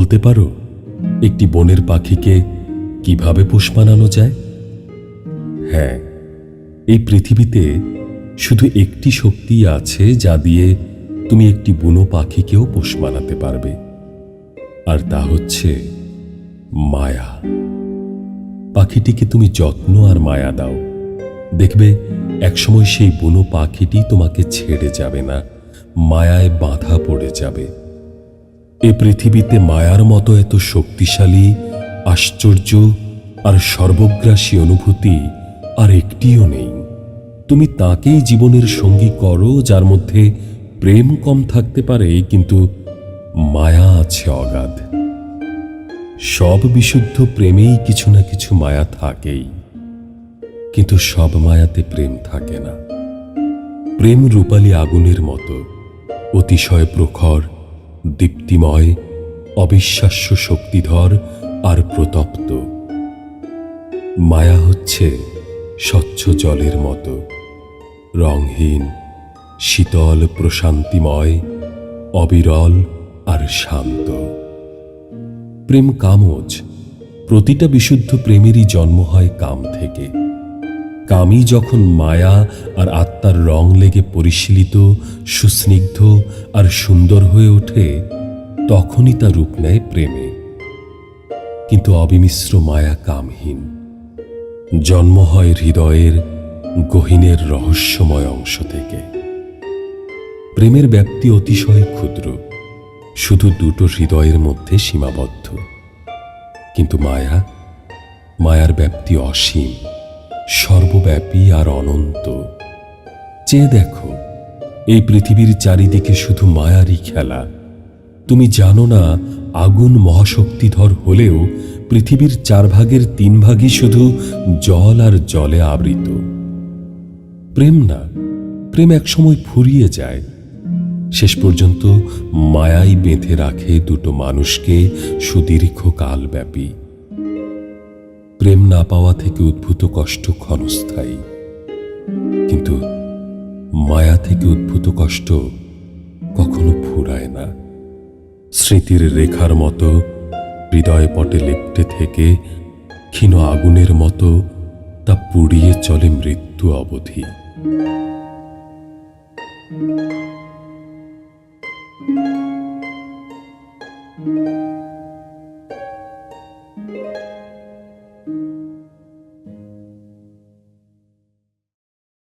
বলতে পারো একটি বনের পাখিকে কিভাবে পোষ মানানো যায়? হ্যাঁ, এই পৃথিবীতে শুধু একটি শক্তি আছে যা দিয়ে তুমি একটি বুনো পাখিকেও পোষ মানাতে পারবে, আর তা হচ্ছে মায়া। পাখিটিকে তুমি যত্ন আর মায়া দাও, দেখবে একসময় সেই বুনো পাখিটি তোমাকে ছেড়ে যাবে না, মায়ায় বাঁধা পড়ে যাবে। এ পৃথিবীতে মায়ার মতো এত শক্তিশালী, আশ্চর্য আর সর্বগ্রাসী অনুভূতি আর একটিও নেই। তুমি তাকেই জীবনের সঙ্গী করো যার মধ্যে প্রেম কম থাকতে পারে, কিন্তু মায়া আছে অগাধ। সব বিশুদ্ধ প্রেমেই কিছু না কিছু মায়া থাকেই, কিন্তু সব মায়াতে প্রেম থাকে না। প্রেম রূপালী আগুনের মতো, অতিশয় প্রখর, দীপ্তিময়, অবিশ্বাস্য শক্তিধর আর প্রতপ্ত। মায়া হচ্ছে স্বচ্ছ জলের মতো, রংহীন, শীতল, প্রশান্তিময়, অবিরল আর শান্ত। প্রেম কামজ। প্রতিটা বিশুদ্ধ প্রেমেরই জন্ম হয় কাম থেকে। কামই যখন মায়া আর আত্মার রং লেগে পরিশীলিত, সুস্নিগ্ধ আর সুন্দর হয়ে ওঠে, তখনই তা রূপ নেয় প্রেমে। কিন্তু অবিমিশ্র মায়া কামহীন। জন্ম হয় হৃদয়ের গহীনের রহস্যময় অংশ থেকে। প্রেমের ব্যাপ্তি অতিশয় ক্ষুদ্র, শুধু দুটো হৃদয়ের মধ্যে সীমাবদ্ধ। কিন্তু মায়ার ব্যাপ্তি অসীম, সর্বব্যাপী আর অনন্ত। চেয়ে দেখো, এই পৃথিবীর চারিদিকে শুধু মায়ারই খেলা। তুমি জানো না, আগুন মহাশক্তিধর হলেও পৃথিবীর 4 ভাগের 3 ভাগই শুধু জল আর জলে আবৃত। প্রেম না, প্রেম একসময় ফুরিয়ে যায়। শেষ পর্যন্ত মায়াই বেঁধে রাখে দুটো মানুষকে সুদীর্ঘ কালব্যাপী। প্রেম না পাওয়া থেকে উদ্ভূত কষ্ট ক্ষণস্থায়ী, কিন্তু মায়া থেকে উদ্ভূত কষ্ট কখনো ফুরায় না। স্মৃতির রেখার মতো হৃদয় পটে লেপ্টে থেকে ক্ষীণ আগুনের মতো তা পুড়িয়ে চলে মৃত্যু অবধি।